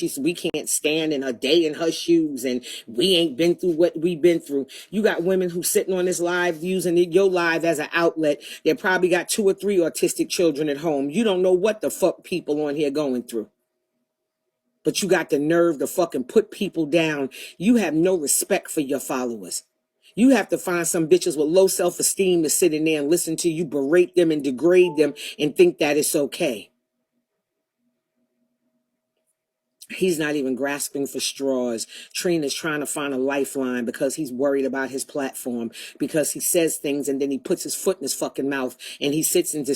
She said, we can't stand in a day in her shoes, and we ain't been through what we've been through. You got women who sitting on this live using your live as an outlet. They probably got 2 or 3 autistic children at home. You don't know what the fuck people on here going through. But you got the nerve to fucking put people down. You have no respect for your followers. You have to find some bitches with low self-esteem to sit in there and listen to you berate them and degrade them and think that it's okay. He's not even grasping for straws. Trina's trying to find a lifeline because he's worried about his platform, because he says things and then he puts his foot in his fucking mouth and he sits and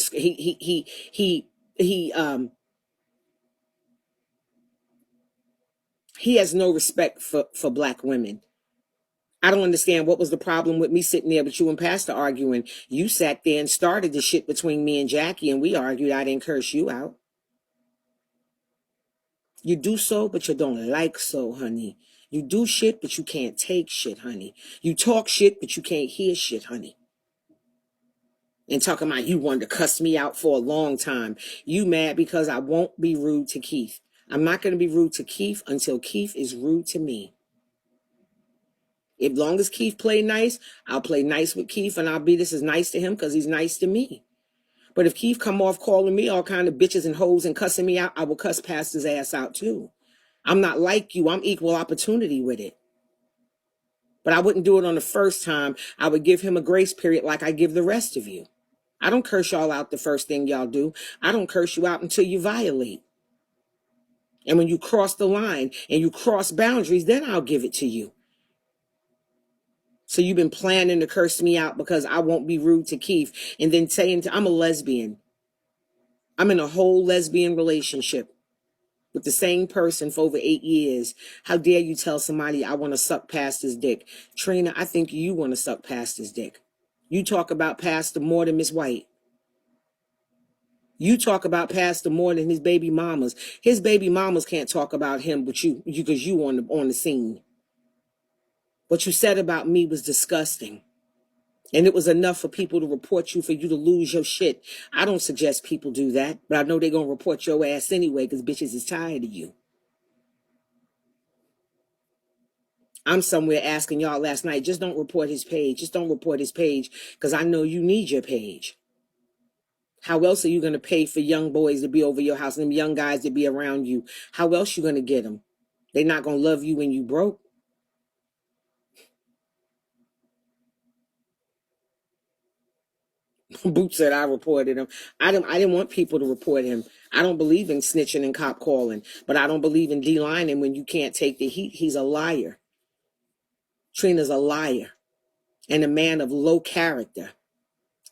he has no respect for black women. I don't understand what was the problem with me sitting there with you and Pastor arguing. You sat there and started the shit between me and Jackie, and we argued. I didn't curse you out. You do so, but you don't like so, honey. You do shit, but you can't take shit, honey. You talk shit, but you can't hear shit, honey. And talking about you wanted to cuss me out for a long time. You mad because I won't be rude to Keith. I'm not going to be rude to Keith until Keith is rude to me. As long as Keith play nice, I'll play nice with Keith, and I'll be this as nice to him because he's nice to me. But if Keith come off calling me all kind of bitches and hoes and cussing me out, I will cuss Pastor's ass out too. I'm not like you. I'm equal opportunity with it. But I wouldn't do it on the first time. I would give him a grace period like I give the rest of you. I don't curse y'all out the first thing y'all do. I don't curse you out until you violate. And when you cross the line and you cross boundaries, then I'll give it to you. So you've been planning to curse me out because I won't be rude to Keith, and then saying I'm a lesbian. I'm in a whole lesbian relationship with the same person for over 8 years. How dare you tell somebody I want to suck Pastor's dick? Trina, I think you want to suck Pastor's dick. You talk about Pastor more than Miss White. You talk about Pastor more than his baby mamas. His baby mamas can't talk about him, but you because you on the scene. What you said about me was disgusting. And it was enough for people to report you, for you to lose your shit. I don't suggest people do that, but I know they're going to report your ass anyway because bitches is tired of you. I'm somewhere asking y'all last night, just don't report his page. Just don't report his page because I know you need your page. How else are you going to pay for young boys to be over your house and them young guys to be around you? How else you going to get them? They're not going to love you when you broke. Boots said I reported him. I didn't want people to report him. I don't believe in snitching and cop calling, but I don't believe in D-lining when you can't take the heat. He's a liar. Trina's a liar and a man of low character.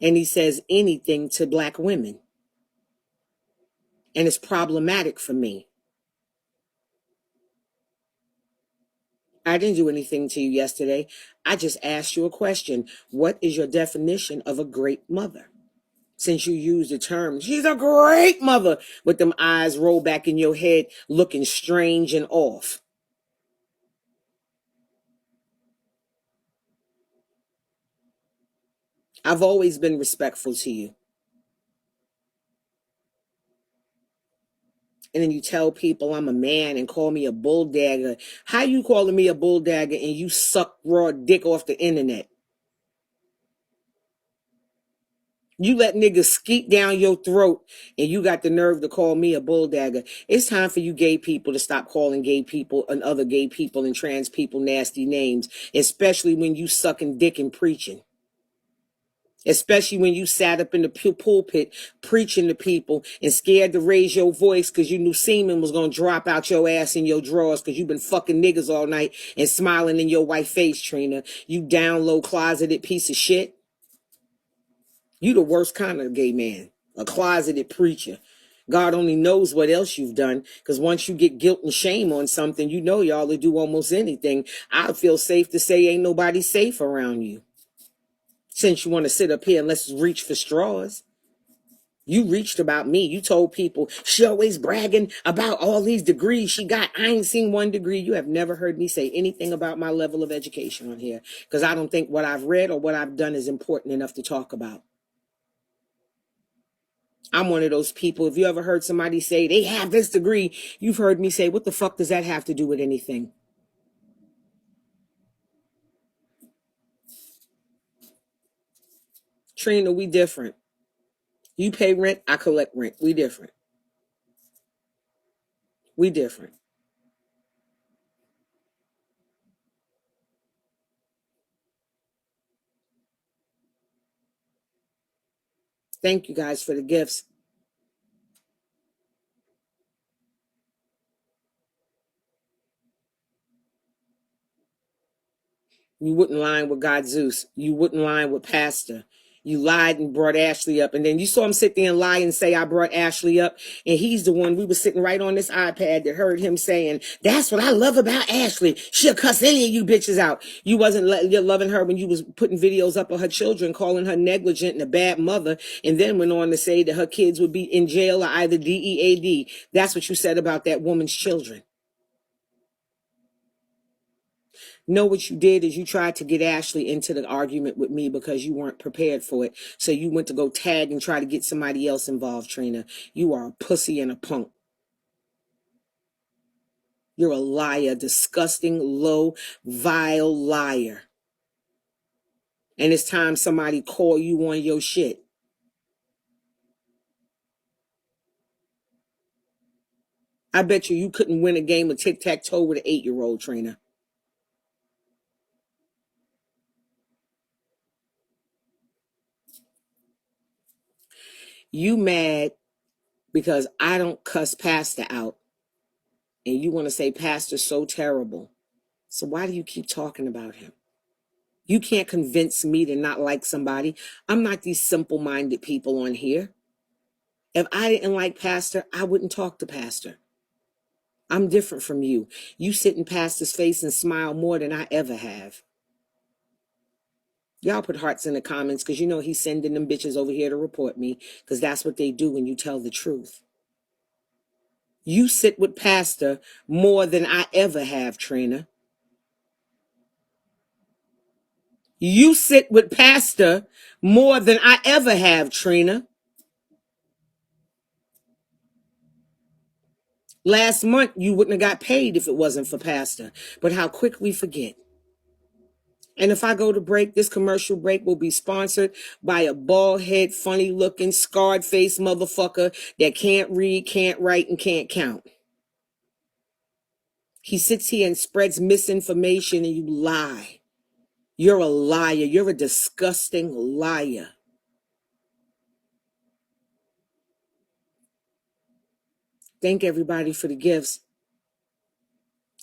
And he says anything to black women. And it's problematic for me. I didn't do anything to you yesterday. I just asked you a question. What is your definition of a great mother? Since you used the term, she's a great mother, with them eyes rolled back in your head, looking strange and off. I've always been respectful to you. And then you tell people I'm a man and call me a bulldagger. How you calling me a bulldagger and you suck raw dick off the internet? You let niggas skeet down your throat and you got the nerve to call me a bulldagger. It's time for you gay people to stop calling gay people and other gay people and trans people nasty names, especially when you sucking dick and preaching. Especially when you sat up in the pulpit preaching to people and scared to raise your voice because you knew semen was going to drop out your ass in your drawers because you've been fucking niggas all night and smiling in your white face, Trina. You down low closeted piece of shit. You the worst kind of gay man, a closeted preacher. God only knows what else you've done, because once you get guilt and shame on something, you know y'all will do almost anything. I feel safe to say ain't nobody safe around you. Since you want to sit up here and let's reach for straws. You reached about me. You told people she always bragging about all these degrees she got. I ain't seen one degree. You have never heard me say anything about my level of education on here, because I don't think what I've read or what I've done is important enough to talk about. I'm one of those people. If you ever heard somebody say they have this degree, you've heard me say, what the fuck does that have to do with anything? Trina, we different. You pay rent, I collect rent. We different. We different. Thank you guys for the gifts. You wouldn't lie with God Zeus. You wouldn't lie with Pastor. You lied and brought Ashley up. And then you saw him sit there and lie and say, I brought Ashley up. And he's the one, we were sitting right on this iPad that heard him saying, that's what I love about Ashley. She'll cuss any of you bitches out. You wasn't loving her when you was putting videos up of her children, calling her negligent and a bad mother. And then went on to say that her kids would be in jail or either DEAD. That's what you said about that woman's children. No, what you did is you tried to get Ashley into the argument with me because you weren't prepared for it. So you went to go tag and try to get somebody else involved, Trina. You are a pussy and a punk. You're a liar, disgusting, low, vile liar. And it's time somebody call you on your shit. I bet you couldn't win a game of tic-tac-toe with an 8-year-old, Trina. You mad because I don't cuss Pastor out. And you want to say Pastor's so terrible. So why do you keep talking about him? You can't convince me to not like somebody. I'm not these simple-minded people on here. If I didn't like Pastor, I wouldn't talk to Pastor. I'm different from you. You sit in Pastor's face and smile more than I ever have. Y'all put hearts in the comments because you know he's sending them bitches over here to report me because that's what they do when you tell the truth. You sit with Pastor more than I ever have, Trina. You sit with Pastor more than I ever have, Trina. Last month, you wouldn't have got paid if it wasn't for Pastor. But how quick we forget. And if I go to break, this commercial break will be sponsored by a bald head, funny looking, scarred face motherfucker that can't read, can't write, and can't count. He sits here and spreads misinformation and you lie. You're a liar. You're a disgusting liar. Thank everybody for the gifts.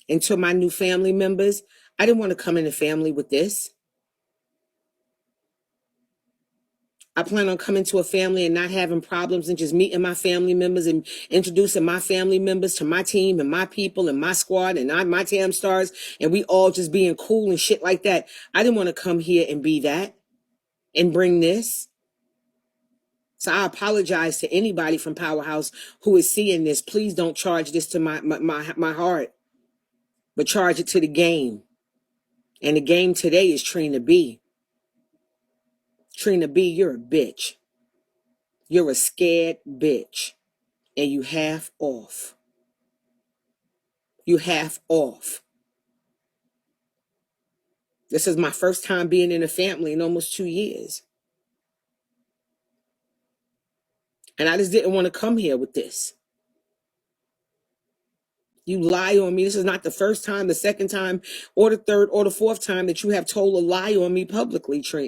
And to my new family members, I didn't want to come in the family with this. I plan on coming to a family and not having problems and just meeting my family members and introducing my family members to my team and my people and my squad and my Tam Stars and we all just being cool and shit like that. I didn't want to come here and be that and bring this. So I apologize to anybody from Powerhouse who is seeing this. Please don't charge this to my heart, but charge it to the game. And the game today is Trina B. Trina B, you're a bitch. You're a scared bitch. And you half off. You half off. This is my first time being in a family in almost 2 years. And I just didn't want to come here with this. You lie on me. This is not the first time, the second time, or the third, or the fourth time that you have told a lie on me publicly, Trina.